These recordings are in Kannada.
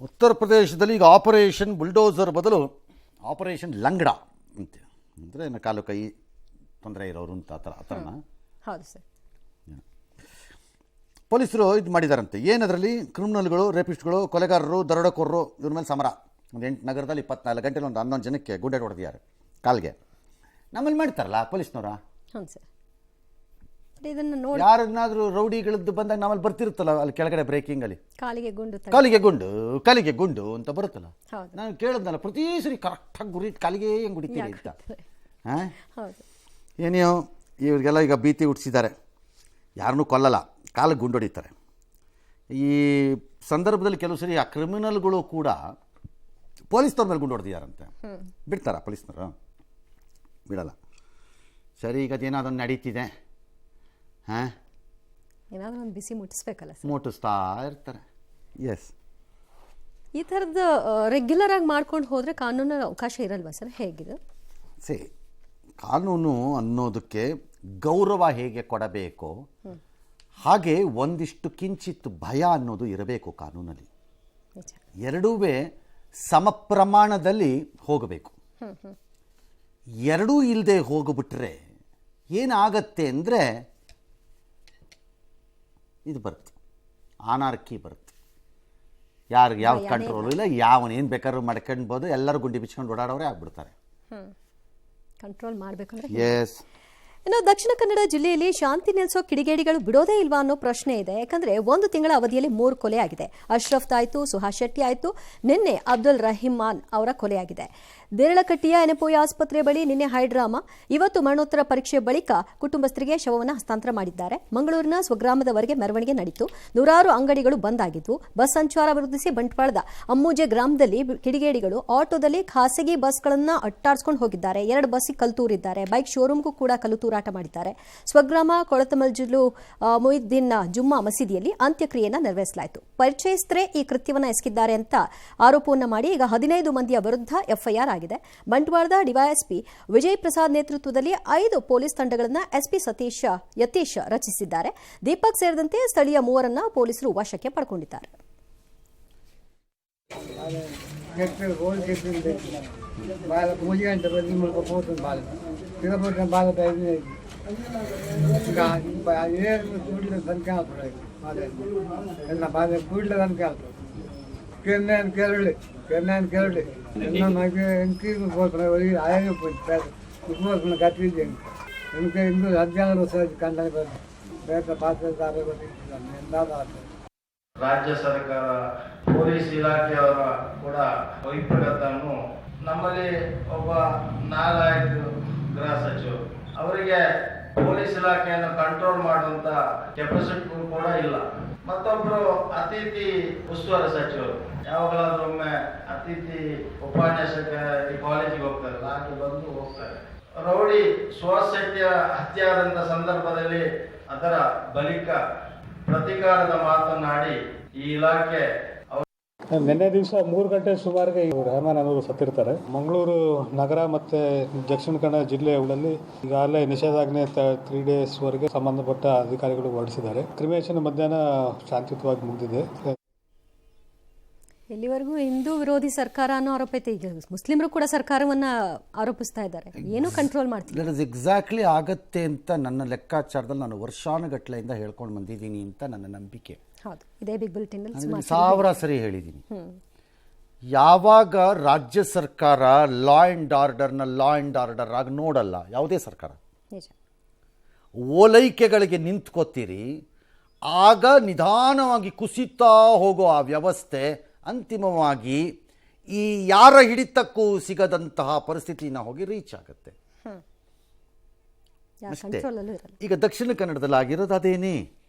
ಉತ್ತರ ಪ್ರದೇಶದಲ್ಲಿ ಈಗ ಆಪರೇಷನ್ ಬುಲ್ಡೋಸರ್ ಬದಲು ಆಪರೇಷನ್ ಲಂಗಡ ಅಂತ, ಅಂದರೆ ಕಾಲು ಕೈ ತೊಂದರೆ ಇರೋರು ಅಂತ ಆ ಥರನ. ಹೌದು ಸರ್. ಪೊಲೀಸರು ಇದು ಮಾಡಿದಾರಂತೆ. ಏನದರಲ್ಲಿ ಕ್ರಿಮಿನಲ್ಗಳು, ರೇಪಿಸ್ಟ್ಗಳು, ಕೊಲೆಗಾರರು, ದರೋಡೆಕೋರರು ಇವ್ರ ಮೇಲೆ ಸಮರ. ಒಂದು 8 ನಗರದಲ್ಲಿ 24 ಗಂಟೆಲಿ ಒಂದು 11 ಜನಕ್ಕೆ ಗುಂಡೇಟು ಹೊಡೆದಿದ್ದಾರೆ ಕಾಲ್ಗೆ. ನಮ್ಮಲ್ಲಿ ಮಾಡ್ತಾರಲ್ಲ ಪೊಲೀಸ್ನವರ. ಹೌದು ಸರ್. ಇದನ್ನು ನೋಡಿ ಯಾರನ್ನಾದರೂ ರೌಡಿಗಳದ್ದು ಬಂದಾಗ ನಮ್ಮಲ್ಲಿ ಬರ್ತಿರುತ್ತಲ್ಲ, ಅಲ್ಲಿ ಕೆಳಗಡೆ ಬ್ರೇಕಿಂಗಲ್ಲಿ ಕಾಲಿಗೆ ಗುಂಡು ಅಂತ ಬರುತ್ತಲ್ಲ. ನಾನು ಕೇಳಿದ್ನಲ್ಲ, ಪ್ರತಿ ಸರಿ ಕರೆಕ್ಟಾಗಿ ಗುರಿ ಕಾಲಿಗೆ ಹೆಂಗೆ ಗುಡಿತೀರಿ ಅಂತ. ಹಾಂ, ಏನೇನೋ ಇವ್ರಿಗೆಲ್ಲ ಈಗ ಭೀತಿ ಹುಟ್ಟಿಸಿದ್ದಾರೆ. ಯಾರನ್ನೂ ಕೊಲ್ಲಲ್ಲ, ಕಾಲಿಗೆ ಗುಂಡು ಹೊಡಿತಾರೆ. ಈ ಸಂದರ್ಭದಲ್ಲಿ ಕೆಲವು ಸರಿ ಆ ಕ್ರಿಮಿನಲ್ಗಳು ಕೂಡ ಪೊಲೀಸ್ನವ್ರ ಮೇಲೆ ಗುಂಡು ಹೊಡೆದಿದ್ದಾರಂತೆ. ಬಿಡ್ತಾರ ಪೊಲೀಸ್ನವರು? ಬಿಡಲ್ಲ. ಸರಿ, ಈಗ ಅದೇನಾದ್ರು ನಡೀತಿದೆ, ಹಾಂ, ಏನಾದರೂ ಒಂದು ಬಿಸಿ ಮುಟ್ಟಿಸ್ಬೇಕಲ್ಲ ಸರ್, ಮುಟ್ಟಿಸ್ತಾ ಇರ್ತಾರೆ. ಎಸ್, ಈ ಥರದ್ದು ರೆಗ್ಯುಲರ್ ಆಗಿ ಮಾಡ್ಕೊಂಡು ಹೋದರೆ ಕಾನೂನು ಅವಕಾಶ ಇರಲ್ವಾ ಸರ್? ಹೇಗಿದೆ ಕಾನೂನು ಅನ್ನೋದಕ್ಕೆ ಗೌರವ ಹೇಗೆ ಕೊಡಬೇಕು ಹಾಗೆ ಒಂದಿಷ್ಟು ಕಿಂಚಿತ್ತು ಭಯ ಅನ್ನೋದು ಇರಬೇಕು ಕಾನೂನಲ್ಲಿ. ಎರಡೂ ಸಮ ಪ್ರಮಾಣದಲ್ಲಿ ಹೋಗಬೇಕು. ಎರಡೂ ಇಲ್ಲದೆ ಹೋಗ್ಬಿಟ್ರೆ ಏನಾಗತ್ತೆ ಅಂದರೆ ಇದು ಬರುತ್ತೆ, ಅನಾರ್ಕಿ ಬರುತ್ತೆ. ಯಾರಿಗೆ ಯಾವ ಕಂಟ್ರೋಲು ಇಲ್ಲ, ಯಾವನೇನು ಬೇಕಾದ್ರೂ ಮಾಡ್ಕೊಳ್ಬೋದು, ಎಲ್ಲರೂ ಗುಂಡಿ ಬಿಚ್ಕೊಂಡು ಓಡಾಡೋರೇ ಆಗ್ಬಿಡ್ತಾರೆ. ಕಂಟ್ರೋಲ್ ಮಾಡಬೇಕಂದ್ರೆ. ಎಸ್. ಇನ್ನು ದಕ್ಷಿಣ ಕನ್ನಡ ಜಿಲ್ಲೆಯಲ್ಲಿ ಶಾಂತಿ ನೆಲೆಸೋ ಕಿಡಿಗೇಡಿಗಳು ಬಿಡೋದೇ ಇಲ್ವಾ ಅನ್ನೋ ಪ್ರಶ್ನೆ ಇದೆ. ಯಾಕಂದ್ರೆ 1 ತಿಂಗಳ ಅವಧಿಯಲ್ಲಿ 3 ಕೊಲೆ ಆಗಿದೆ. ಅಶ್ರಫ್ ಆಯಿತು, ಸುಹಾಸ್ ಶೆಟ್ಟಿ ಆಯಿತು, ನಿನ್ನೆ ಅಬ್ದುಲ್ ರಹಿಮಾನ್ ಅವರ ಕೊಲೆಯಾಗಿದೆ. ದೇರಳಕಟ್ಟಿಯ ಎನಪೋಯ ಆಸ್ಪತ್ರೆ ಬಳಿ ನಿನ್ನೆ ಹೈಡ್ರಾಮಾ. ಇವತ್ತು ಮರಣೋತ್ತರ ಪರೀಕ್ಷೆ ಬಳಿಕ ಕುಟುಂಬಸ್ಥರಿಗೆ ಶವವನ್ನು ಹಸ್ತಾಂತರ ಮಾಡಿದ್ದಾರೆ. ಮಂಗಳೂರಿನ ಸ್ವಗ್ರಾಮದವರೆಗೆ ಮೆರವಣಿಗೆ ನಡೆಯಿತು. ನೂರಾರು ಅಂಗಡಿಗಳು ಬಂದ್ ಆಗಿದ್ವು. ಬಸ್ ಸಂಚಾರ ವಿರೋಧಿಸಿ ಬಂಟ್ವಾಳದ ಅಮ್ಮೂಜೆ ಗ್ರಾಮದಲ್ಲಿ ಕಿಡಿಗೇಡಿಗಳು ಆಟೋದಲ್ಲಿ ಖಾಸಗಿ ಬಸ್ಗಳನ್ನು ಅಟ್ಟಾಡಿಸ್ಕೊಂಡು ಹೋಗಿದ್ದಾರೆ. 2 ಬಸ್ಸಿಗೆ ಕಲ್ತೂರಿದ್ದಾರೆ. ಬೈಕ್ ಶೋರೂಮ್ಗೂ ಕೂಡ ಕಲ್ಲು ತೂರಾಟ ಮಾಡಿದ್ದಾರೆ. ಸ್ವಗ್ರಾಮ ಕೊಳತಮಲ್ಜಿಲು ಮೊಯ್ಯುದ್ದೀನ್ ಜುಮ್ಮಾ ಮಸೀದಿಯಲ್ಲಿ ಅಂತ್ಯಕ್ರಿಯೆಯನ್ನು ನೆರವೇರಿಸಲಾಯಿತು. ಪರಿಚಯಸ್ಥರೇ ಈ ಕೃತ್ಯವನ್ನು ಎಸಗಿದ್ದಾರೆ ಅಂತ ಆರೋಪವನ್ನು ಮಾಡಿ ಈಗ 15 ಮಂದಿಯ ವಿರುದ್ಧ ಎಫ್ಐಆರ್ ಆಗಿದೆ. ಬಂಟ್ವಾಳದ ಡಿವೈಎಸ್ಪಿ ವಿಜಯ್ ಪ್ರಸಾದ್ ನೇತೃತ್ವದಲ್ಲಿ 5 ಪೊಲೀಸ್ ತಂಡಗಳನ್ನು ಎಸ್ಪಿ ಯತೀಶ್ ರಚಿಸಿದ್ದಾರೆ. ದೀಪಕ್ ಸೇರಿದಂತೆ ಸ್ಥಳೀಯ 3ರನ್ನ ಪೊಲೀಸರು ವಶಕ್ಕೆ ಪಡ್ಕೊಂಡಿದ್ದಾರೆ. కేరళ ఎన్నో నాకు ఇంకీకి పోతున్నాయి ఆయనే పోయి కట్టింది ఇంకా ఇంకో అధ్యాయంలో వస్తుంది కంటే ಬೇರೆ ಪಾತ್ರಧಾರೆ ರಾಜ್ಯ ಸರ್ಕಾರ, ಪೊಲೀಸ್ ಇಲಾಖೆಯವರ ಕೂಡ ವೈಫಲ್ಯತೆಯನ್ನು ನಮ್ಮಲ್ಲಿ ಒಬ್ಬ ನಾಲಾಯಕ ಗೃಹ ಸಚಿವರು, ಅವರಿಗೆ ಪೊಲೀಸ್ ಇಲಾಖೆಯನ್ನು ಕಂಟ್ರೋಲ್ ಮಾಡುವಂತ ಕೆಪಾಸಿಟಿ ಕೂಡ ಇಲ್ಲ. ಮತ್ತೊಬ್ರು ಅತಿಥಿ ಉಸ್ತುವಾರಿ ಸಚಿವರು, ಯಾವಾಗಲಾದ್ರೂ ಒಮ್ಮೆ ಅತಿಥಿ ಉಪನ್ಯಾಸಕ ಈ ಕಾಲೇಜಿಗೆ ಹೋಗ್ತಾರೆ, ಹಾಗೆ ಬಂದು ಹೋಗ್ತಾರೆ. ರೌಡಿ ಸುಹಾಸ್ ಶೆಟ್ಟಿಯ ಹತ್ಯೆ ಆದಂತ ಸಂದರ್ಭದಲ್ಲಿ ಅದರ ಬಳಿಕ ಪ್ರತಿಕಾರದ ಮಾತನಾಡಿ ಈ ಇಲಾಖೆ ನಿನ್ನೆ ದಿವಸ 3 ಗಂಟೆ ಸುಮಾರಿಗೆ ಇವರು ರೆಹಮಾನ್ ಅವರು ಸತ್ತಿರ್ತಾರೆ. ಮಂಗಳೂರು ನಗರ ಮತ್ತು ದಕ್ಷಿಣ ಕನ್ನಡ ಜಿಲ್ಲೆಗಳಲ್ಲಿ ಈಗಾಗಲೇ ನಿಷೇಧಾಜ್ಞೆ 3 days ವರೆಗೆ ಸಂಬಂಧಪಟ್ಟ ಅಧಿಕಾರಿಗಳು ಹೊರಡಿಸಿದ್ದಾರೆ. ಕ್ರಿಮಿನೇಷನ್ ಮಧ್ಯಾಹ್ನ ಶಾಂತಿಯುತವಾಗಿ ಮುಗಿದಿದೆ. ಇಲ್ಲಿವರೆಗೂ ಹಿಂದೂ ವಿರೋಧಿ ಸರ್ಕಾರ ಅನ್ನೋ ಆರೋಪ ಐತೆ. ಈಗ ಮುಸ್ಲಿಮರು ಕೂಡ ಸರ್ಕಾರವನ್ನ ಆರೋಪಿಸ್ತಾ ಇದ್ದಾರೆ. ಏನು ಕಂಟ್ರೋಲ್ ಮಾಡ್ತಿಲ್ಲ. ಎಕ್ಸಾಕ್ಟ್ಲಿ ಆಗತ್ತೆ ಅಂತ ನನ್ನ ಲೆಕ್ಕಾಚಾರದಲ್ಲಿ ನಾನು ವರ್ಷಾನುಗಟ್ಟಲೆಯಿಂದ ಹೇಳ್ಕೊಂಡು ಬಂದಿದ್ದೀನಿ ಅಂತ ನನ್ನ ನಂಬಿಕೆ. ಹೌದು, ಇದೇ ಬಿಗ್ ಬುಲೆಟಿನ್ 1000 ಸರಿ ಹೇಳಿದ್ದೀನಿ. ಯಾವಾಗ ರಾಜ್ಯ ಸರ್ಕಾರ ಲಾ ಆ್ಯಂಡ್ ಆರ್ಡರ್ ಆಗಿ ನೋಡಲ್ಲ, ಯಾವುದೇ ಸರ್ಕಾರ ಓಲೈಕೆಗಳಿಗೆ ನಿಂತ್ಕೋತೀರಿ, ಆಗ ನಿಧಾನವಾಗಿ ಕುಸಿತಾ ಹೋಗೋ ಆ ವ್ಯವಸ್ಥೆ ಅಂತಿಮವಾಗಿ ಈ ಯಾರ ಹಿಡಿತಕ್ಕೂ ಸಿಗದಂತಹ ಪರಿಸ್ಥಿತಿನ ಹೋಗಿ ರೀಚ್ ಆಗುತ್ತೆ ಅಷ್ಟೇ. ಈಗ ದಕ್ಷಿಣ ಕನ್ನಡದಲ್ಲಿ ಆಗಿರೋದು ಅದೇನೇ.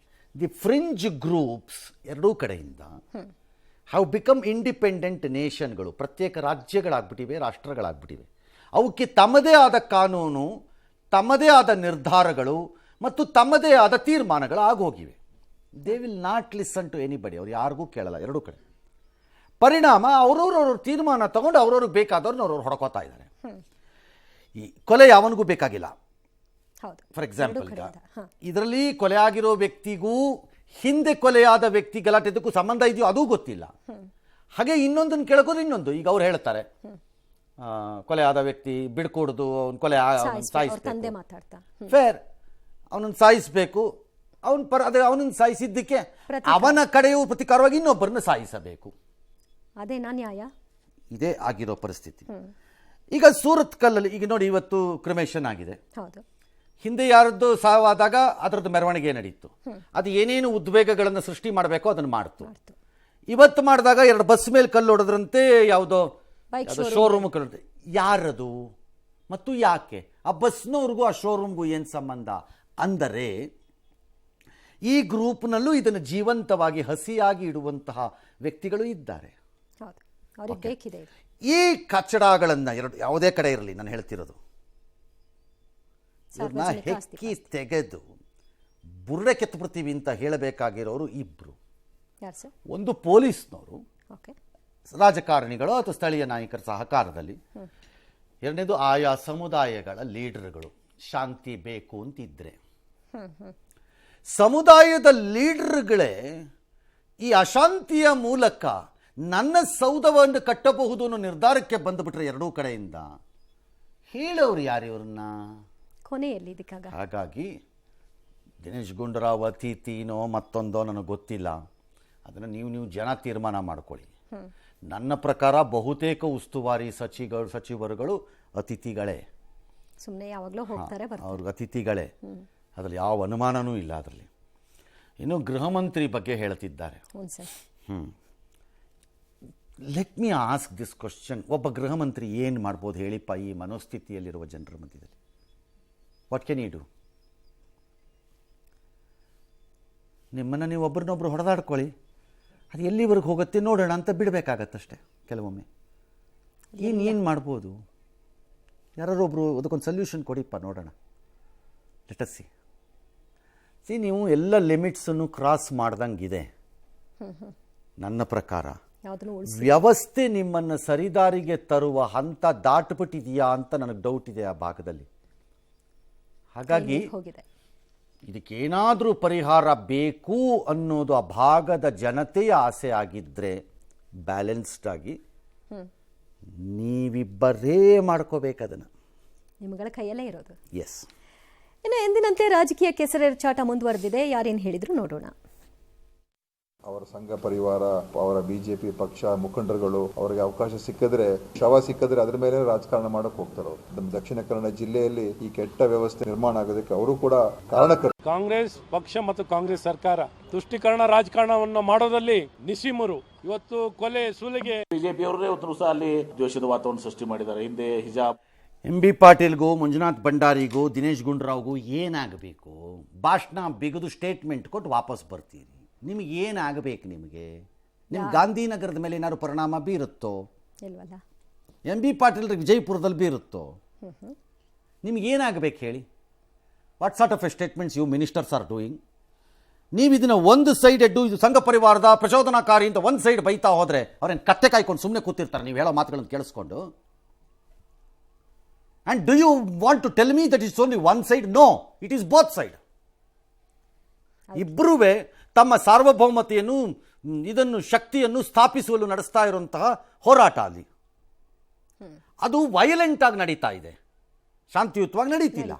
ದಿ ಫ್ರಿಂಜ್ ಗ್ರೂಪ್ಸ್ ಎರಡೂ ಕಡೆಯಿಂದ ಹ್ಯಾವ್ ಬಿಕಮ್ ಇಂಡಿಪೆಂಡೆಂಟ್ ನೇಷನ್ಗಳು, ಪ್ರತ್ಯೇಕ ರಾಜ್ಯಗಳಾಗ್ಬಿಟ್ಟಿವೆ, ರಾಷ್ಟ್ರಗಳಾಗ್ಬಿಟ್ಟಿವೆ. ಅವಕ್ಕೆ ತಮ್ಮದೇ ಆದ ಕಾನೂನು, ತಮ್ಮದೇ ಆದ ನಿರ್ಧಾರಗಳು ಮತ್ತು ತಮ್ಮದೇ ಆದ ತೀರ್ಮಾನಗಳು ಆಗೋಗಿವೆ. They will not listen to anybody. ಅವ್ರು ಯಾರಿಗೂ ಕೇಳಲ್ಲ ಎರಡೂ ಕಡೆ. ಪರಿಣಾಮ ಅವ್ರವ್ರವ್ರ ತೀರ್ಮಾನ ತಗೊಂಡು ಅವ್ರವ್ರಿಗೆ ಬೇಕಾದವ್ರನ್ನ ಅವ್ರವ್ರು ಹೊಡ್ಕೋತಾ ಇದ್ದಾರೆ. ಈ ಕೊಲೆ ಯಾವನಿಗೂ ಬೇಕಾಗಿಲ್ಲ. ಫಾರ್ ಎಕ್ಸಾಂಪಲ್, ಇದರಲ್ಲಿ ಕೊಲೆ ಆಗಿರೋ ವ್ಯಕ್ತಿಗೂ ಹಿಂದೆ ಕೊಲೆಯಾದ ವ್ಯಕ್ತಿ ಗಲಾಟೆದಕ್ಕೂ ಸಂಬಂಧ ಇದೆಯೋ ಅದೂ ಗೊತ್ತಿಲ್ಲ. ಹಾಗೆ ಇನ್ನೊಂದನ್ನು ಕೇಳಕೋದ್ರೆ ಇನ್ನೊಂದು, ಈಗ ಅವ್ರು ಹೇಳ್ತಾರೆ ಕೊಲೆ ಆದ ವ್ಯಕ್ತಿ ಬಿಡ್ಕೊಡ್ದು ಅವ್ನು ಕೊಲೆ ತಂದೆ ಸಾಯಿಸ್ಬೇಕು, ಮಾತಾಡ್ತಾ ಫೇರ್, ಅವನನ್ನು ಸಾಯಿಸಬೇಕು, ಅವನನ್ನು ಸಾಯಿಸಿದ್ದಕ್ಕೆ ಅವನ ಕಡೆಯೂ ಪ್ರತಿಕಾರವಾಗಿ ಇನ್ನೊಬ್ಬರನ್ನ ಸಾಯಿಸಬೇಕು. ಅದೇನಾ ನ್ಯಾಯ? ಇದೇ ಆಗಿರೋ ಪರಿಸ್ಥಿತಿ. ಈಗ ಸೂರತ್ ಕಲ್ಲಲ್ಲಿ ಈಗ ನೋಡಿ, ಇವತ್ತು ಕ್ರಿಮೇಷನ್ ಆಗಿದೆ. ಹೌದು. ಹಿಂದೆ ಯಾರದ್ದು ಸಾವಾದಾಗ ಅದರದ್ದು ಮೆರವಣಿಗೆ ನಡೀತು. ಅದು ಏನೇನು ಉದ್ವೇಗಗಳನ್ನು ಸೃಷ್ಟಿ ಮಾಡಬೇಕೋ ಅದನ್ನು ಮಾಡ್ತು. ಇವತ್ತು ಮಾಡಿದಾಗ 2 ಬಸ್ ಮೇಲೆ ಕಲ್ಲು ಹೊಡೆದ್ರಂತೆ, ಯಾವುದೋ ಶೋರೂಮ್ ಕಲ್ಲು. ಯಾರದು ಮತ್ತು ಯಾಕೆ? ಆ ಬಸ್ನವ್ರಿಗೂ ಆ ಶೋರೂಮ್ಗೂ ಏನು ಸಂಬಂಧ ಅಂದರೆ, ಈ ಗ್ರೂಪ್ನಲ್ಲೂ ಇದನ್ನು ಜೀವಂತವಾಗಿ ಹಸಿಯಾಗಿ ಇಡುವಂತಹ ವ್ಯಕ್ತಿಗಳು ಇದ್ದಾರೆ. ಹೌದು, ಅವ್ರಿಗೆ ಬೇಕಿದೆ. ಈ ಕಚಡಗಳನ್ನು ಯಾವುದೇ ಕಡೆ ಇರಲಿ, ನಾನು ಹೇಳ್ತಿರೋದು, ಇವ್ರನ್ನ ಹೆಕ್ಕಿ ತೆಗೆದು ಬುರ್ಡೆ ಕೆತ್ತಬಿಡ್ತೀವಿ ಅಂತ ಹೇಳಬೇಕಾಗಿರೋರು ಇಬ್ಬರು. ಯಾರು ಸರ್? ಒಂದು ಪೊಲೀಸ್ನವರು, ಓಕೆ, ರಾಜಕಾರಣಿಗಳು ಅಥವಾ ಸ್ಥಳೀಯ ನಾಯಕರ ಸಹಕಾರದಲ್ಲಿ. ಎರಡನೇದು ಆಯಾ ಸಮುದಾಯಗಳ ಲೀಡರ್ಗಳು. ಶಾಂತಿ ಬೇಕು ಅಂತಿದ್ರೆ ಸಮುದಾಯದ ಲೀಡರ್ಗಳೇ ಈ ಅಶಾಂತಿಯ ಮೂಲಕ ನನ್ನ ಸೌಧವನ್ನು ಕಟ್ಟಬಹುದು ಅನ್ನೋ ನಿರ್ಧಾರಕ್ಕೆ ಬಂದುಬಿಟ್ರೆ ಎರಡೂ ಕಡೆಯಿಂದ, ಹೇಳೋರು ಯಾರು ಇವ್ರನ್ನ? ಕೊನೆಯಲ್ಲಿ ಇದಕ್ಕಾಗ ಹಾಗಾಗಿ ದಿನೇಶ್ ಗುಂಡೂರಾವ್ ಅತಿಥಿನೋ ಮತ್ತೊಂದೋ ನನಗೆ ಗೊತ್ತಿಲ್ಲ, ಅದನ್ನು ನೀವು ಜನ ತೀರ್ಮಾನ ಮಾಡ್ಕೊಳ್ಳಿ. ನನ್ನ ಪ್ರಕಾರ ಬಹುತೇಕ ಉಸ್ತುವಾರಿ ಸಚಿವರುಗಳು ಅತಿಥಿಗಳೇ. ಸುಮ್ಮನೆ ಯಾವಾಗಲೂ ಹೋಗ್ತಾರೆ, ಅವ್ರಿಗೆ ಅತಿಥಿಗಳೇ, ಅದರಲ್ಲಿ ಯಾವ ಅನುಮಾನನೂ ಇಲ್ಲ. ಅದರಲ್ಲಿ ಇನ್ನು ಗೃಹ ಮಂತ್ರಿ ಬಗ್ಗೆ ಹೇಳ್ತಿದ್ದಾರೆ. Let me ask this question. ಒಬ್ಬ ಗೃಹ ಮಂತ್ರಿ ಏನು ಮಾಡ್ಬೋದು ಹೇಳಿಪ್ಪ ಈ ಮನೋಸ್ಥಿತಿಯಲ್ಲಿರುವ ಜನರ ಮಧ್ಯದಲ್ಲಿ? What can you do? ನಿಮ್ಮನ್ನು ನೀವು ಒಬ್ರನ್ನೊಬ್ರು ಹೊಡೆದಾಡ್ಕೊಳ್ಳಿ, ಅದು ಎಲ್ಲಿವರೆಗೆ ಹೋಗುತ್ತೆ ನೋಡೋಣ ಅಂತ ಬಿಡಬೇಕಾಗತ್ತಷ್ಟೆ. ಕೆಲವೊಮ್ಮೆ ಏನು ಮಾಡ್ಬೋದು? ಯಾರೊಬ್ಬರು ಅದಕ್ಕೊಂದು ಸೊಲ್ಯೂಷನ್ ಕೊಡಿಪ್ಪ ನೋಡೋಣ. Let us see. ನೀವು ಎಲ್ಲ ಲಿಮಿಟ್ಸನ್ನು ಕ್ರಾಸ್ ಮಾಡ್ದಂಗಿದೆ ನನ್ನ ಪ್ರಕಾರ. ವ್ಯವಸ್ಥೆ ನಿಮ್ಮನ್ನು ಸರಿದಾರಿಗೆ ತರುವ ಹಂತ ದಾಟ್ಬಿಟ್ಟಿದೆಯಾ ಅಂತ ನನಗೆ ಡೌಟ್ ಇದೆ ಆ ಭಾಗದಲ್ಲಿ. ಹಾಗಾಗಿ ಇದಕ್ಕೇನಾದರೂ ಪರಿಹಾರ ಬೇಕು ಅನ್ನೋದು ಆ ಭಾಗದ ಜನತೆಯ ಆಸೆ ಆಗಿದ್ದರೆ ಬ್ಯಾಲೆನ್ಸ್ಡ್ ಆಗಿ ನೀವಿಬ್ಬರೇ ಮಾಡ್ಕೋಬೇಕದನ್ನು. ನಿಮ್ಮಗಳ ಕೈಯಲ್ಲೇ ಇರೋದು. ಎಸ್. ಇನ್ನು ಎಂದಿನಂತೆ ರಾಜಕೀಯ ಕೆಸರೆರಚಾಟ ಮುಂದುವರೆದಿದೆ. ಯಾರೇನು ಹೇಳಿದ್ರು ನೋಡೋಣ. ಅವರ ಸಂಘ ಪರಿವಾರ, ಅವರ ಬಿಜೆಪಿ ಪಕ್ಷ ಮುಖಂಡರುಗಳು ಅವರಿಗೆ ಅವಕಾಶ ಸಿಕ್ಕಿದ್ರೆ, ಶವ ಸಿಕ್ಕಿದ್ರೆ ಅದ್ರ ಮೇಲೆ ರಾಜಕಾರಣ ಮಾಡಕ್ ಹೋಗ್ತಾರೆ ಅವರು. ನಮ್ಮ ದಕ್ಷಿಣ ಕನ್ನಡ ಜಿಲ್ಲೆಯಲ್ಲಿ ಈ ಕೆಟ್ಟ ವ್ಯವಸ್ಥೆ ನಿರ್ಮಾಣ ಆಗೋದಕ್ಕೆ ಅವರು ಕೂಡ ಕಾರಣಕರ್ತರು. ಕಾಂಗ್ರೆಸ್ ಪಕ್ಷ ಮತ್ತು ಕಾಂಗ್ರೆಸ್ ಸರ್ಕಾರ ತುಷ್ಟೀಕರಣ ರಾಜಕಾರಣವನ್ನು ಮಾಡೋದಲ್ಲಿ ನಿಸ್ಸೀಮರು. ಇವತ್ತು ಕೊಲೆ ಸುಲಿಗೆ ಬಿಜೆಪಿಯವರೇ ಇವತ್ತು ಸಹ ಅಲ್ಲಿ ದ್ವೇಷದ ವಾತಾವರಣ ಸೃಷ್ಟಿ ಮಾಡಿದ್ದಾರೆ. ಹಿಂದೆ ಹಿಜಾಬ್. MB ಪಾಟೀಲ್ಗೂ ಮಂಜುನಾಥ್ ಭಂಡಾರಿಗೂ ದಿನೇಶ್ ಗುಂಡೂರಾವ್ಗೂ ಏನಾಗಬೇಕು? ಭಾಷಣ ಬಿಗಿದು ಸ್ಟೇಟ್ಮೆಂಟ್ ಕೊಟ್ಟು ವಾಪಸ್ ಬರ್ತೀರಿ. ನಿಮಗೆ ಏನಾಗಬೇಕು? ನಿಮ್ಮ ಗಾಂಧಿನಗರದ ಮೇಲೆ ಏನಾದ್ರು ಪರಿಣಾಮ ಬೀರುತ್ತೋ? ಇಲ್ವಲ್ಲ. MB ಪಾಟೀಲ್ರಿಗೆ ವಿಜಯಪುರದಲ್ಲಿ ಬೀರುತ್ತೋ? ನಿಮಗೇನಾಗಬೇಕು ಹೇಳಿ? What sort of a statements you ministers are doing? ನೀವು ಇದನ್ನು ಒಂದು ಸೈಡ್ ಇದು ಸಂಘ ಪರಿವಾರದ ಪ್ರಚೋದನಾಕಾರಿ ಅಂತ ಒಂದು ಸೈಡ್ ಬೈತಾ ಹೋದರೆ ಅವ್ರೇನು ಕತ್ತೆ ಕಾಯ್ಕೊಂಡು ಸುಮ್ಮನೆ ಕೂತಿರ್ತಾರೆ ನೀವು ಹೇಳೋ ಮಾತುಗಳನ್ನು ಕೇಳಿಸ್ಕೊಂಡು? And do you want to tell me that it's only one side? No, it is both side. ಇಬ್ಬರೂ ತಮ್ಮ ಸಾರ್ವಭೌಮತೆಯನ್ನು ಇದನ್ನು ಶಕ್ತಿಯನ್ನು ಸ್ಥಾಪಿಸುವಲು ನಡೆಸ್ತಾ ಇರುವಂತಹ ಹೋರಾಟ ಅಲ್ಲಿ ಅದು ವೈಲೆಂಟ್ ಆಗಿ ನಡೀತಾ ಇದೆ, ಶಾಂತಿಯುತವಾಗಿ ನಡೀತಿಲ್ಲ.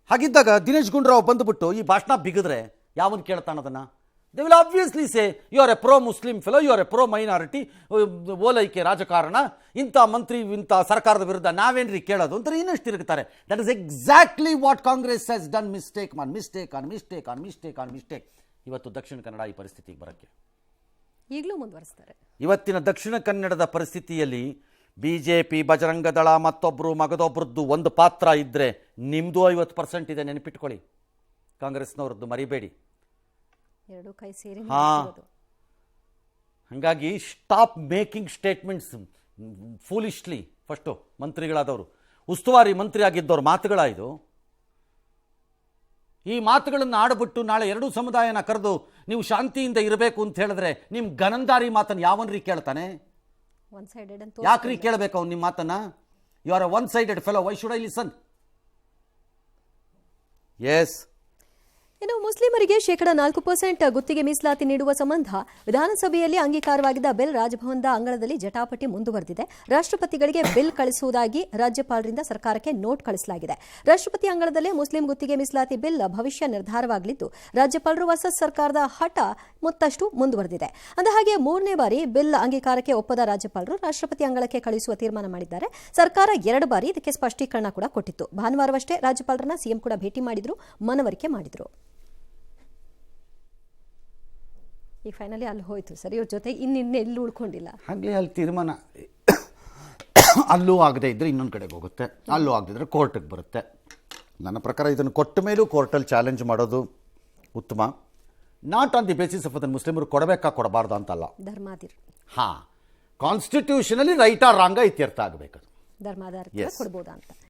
ಹಾಗಿದ್ದಾಗ ದಿನೇಶ್ ಗುಂಡೂರಾವ್ ಬಂದುಬಿಟ್ಟು ಈ ಭಾಷಣ ಬಿಗಿದ್ರೆ ಯಾವನ್ ಕೇಳ್ತಾನದನ್ನ? They will obviously say, you are a pro-Muslim fellow, you are a pro-minority, ಓಲೈಕೆ ರಾಜಕಾರಣ, ಇಂಥ ಮಂತ್ರಿ ಇಂಥ ಸರ್ಕಾರದ ವಿರುದ್ಧ ನಾವೇನ್ರಿ ಕೇಳೋದು ಅಂತ ಇನ್ನಷ್ಟು ತಿರುಗುತ್ತಾರೆ. That is exactly what Congress has done. Mistake on mistake on mistake on mistake on mistake. ಇವತ್ತು ದಕ್ಷಿಣ ಕನ್ನಡ ಈ ಪರಿಸ್ಥಿತಿಗೆ ಬರೋಕ್ಕೆ ಈಗಲೂ ಮುಂದುವರಿಸ್ತಾರೆ. ಇವತ್ತಿನ ದಕ್ಷಿಣ ಕನ್ನಡದ ಪರಿಸ್ಥಿತಿಯಲ್ಲಿ BJP, ಬಜರಂಗದಳ, ಮತ್ತೊಬ್ಬರು ಮಗದೊಬ್ಬರದ್ದು ಒಂದು ಪಾತ್ರ ಇದ್ದರೆ ನಿಮ್ಮದು 50% ಇದೆ, ನೆನಪಿಟ್ಕೊಳ್ಳಿ. ಕಾಂಗ್ರೆಸ್ನವ್ರದ್ದು ಮರಿಬೇಡಿ. ಎರಡು ಕೈ ಸೇರಿ. ಹಾಗಾಗಿ ಸ್ಟಾಪ್ ಮೇಕಿಂಗ್ ಸ್ಟೇಟ್ಮೆಂಟ್ಸ್ ಫೂಲಿಶ್ಲಿ. ಫಸ್ಟು ಮಂತ್ರಿಗಳಾದವರು, ಉಸ್ತುವಾರಿ ಮಂತ್ರಿ ಆಗಿದ್ದವ್ರ ಮಾತುಗಳ ಇದು. ಈ ಮಾತುಗಳನ್ನು ಆಡ್ಬಿಟ್ಟು ನಾಳೆ ಎರಡೂ ಸಮುದಾಯನ ಕರೆದು ನೀವು ಶಾಂತಿಯಿಂದ ಇರಬೇಕು ಅಂತ ಹೇಳಿದ್ರೆ ನಿಮ್ಮ ಗನಂದಾರಿ ಮಾತನ್ನು ಯಾವನ್ರಿ ಕೇಳ್ತಾನೆ? ಯಾಕ್ರಿ ಕೇಳಬೇಕು ಅವ್ನು ನಿಮ್ಮ ಮಾತನ್ನ? You are a one sided fellow, why should I listen? Yes. ಇನ್ನು ಮುಸ್ಲಿಮರಿಗೆ 4% ಗುತ್ತಿಗೆ ಮೀಸಲಾತಿ ನೀಡುವ ಸಂಬಂಧ ವಿಧಾನಸಭೆಯಲ್ಲಿ ಅಂಗೀಕಾರವಾಗಿದ್ದ ಬಿಲ್ ರಾಜಭವನದ ಅಂಗಳದಲ್ಲಿ ಜಟಾಪಟಿ ಮುಂದುವರೆದಿದೆ. ರಾಷ್ಟ್ರಪತಿಗಳಿಗೆ ಬಿಲ್ ಕಳಿಸುವುದಾಗಿ ರಾಜ್ಯಪಾಲರಿಂದ ಸರ್ಕಾರಕ್ಕೆ ನೋಟ್ ಕಳಿಸಲಾಗಿದೆ. ರಾಷ್ಟ್ರಪತಿ ಅಂಗಳದಲ್ಲೇ ಮುಸ್ಲಿಂ ಗುತ್ತಿಗೆ ಮೀಸಲಾತಿ ಬಿಲ್ ಭವಿಷ್ಯ ನಿರ್ಧಾರವಾಗಲಿದ್ದು, ರಾಜ್ಯಪಾಲರು ಹೊಸ ಸರ್ಕಾರದ ಹಠ ಮತ್ತಷ್ಟು ಮುಂದುವರೆದಿದೆ. ಅಂದಹಾಗೆ 3ನೇ ಬಾರಿ ಬಿಲ್ ಅಂಗೀಕಾರಕ್ಕೆ ಒಪ್ಪದ ರಾಜ್ಯಪಾಲರು ರಾಷ್ಟ್ರಪತಿ ಅಂಗಳಕ್ಕೆ ಕಳುಹಿಸುವ ತೀರ್ಮಾನ ಮಾಡಿದ್ದಾರೆ. ಸರ್ಕಾರ 2 ಬಾರಿ ಇದಕ್ಕೆ ಸ್ಪಷ್ಟೀಕರಣ ಕೂಡ ಕೊಟ್ಟಿತ್ತು. ಭಾನುವಾರವಷ್ಟೇ ರಾಜ್ಯಪಾಲರನ್ನ ಸಿಎಂ ಕೂಡ ಭೇಟಿ ಮಾಡಿದ್ರು, ಮನವರಿಕೆ ಮಾಡಿದ್ರು. ಈ ಫೈನಲಿ ಅಲ್ಲಿ ಹೋಯ್ತು ಸರ್. ಇವ್ರ ಜೊತೆ ಇನ್ನೆಲ್ಲೂ ಉಳ್ಕೊಂಡಿಲ್ಲ. ಹಾಗೆ ಅಲ್ಲಿ ತೀರ್ಮಾನ ಅಲ್ಲೂ ಆಗದೆ ಇದ್ದರೆ ಇನ್ನೊಂದು ಕಡೆಗೆ ಹೋಗುತ್ತೆ, ಅಲ್ಲೂ ಆಗದಿದ್ರೆ ಕೋರ್ಟಿಗೆ ಬರುತ್ತೆ. ನನ್ನ ಪ್ರಕಾರ ಇದನ್ನು ಕೊಟ್ಟ ಮೇಲೂ ಕೋರ್ಟಲ್ಲಿ ಚಾಲೆಂಜ್ ಮಾಡೋದು ಉತ್ತಮ. Not on the basis of ಅದನ್ನು ಮುಸ್ಲಿಮರು ಕೊಡಬೇಕಾ ಕೊಡಬಾರ್ದು ಅಂತಲ್ಲ, ಧರ್ಮಾದಿರ್ ಹಾಂ ಕಾನ್ಸ್ಟಿಟ್ಯೂಷನಲ್ಲಿ ರೈಟ್ ಆರ್ ರಾಂಗ ಇತ್ಯರ್ಥ ಆಗಬೇಕು. ಧರ್ಮಾಧಾರ ಕೊಡ್ಬೋದಾ ಅಂತ.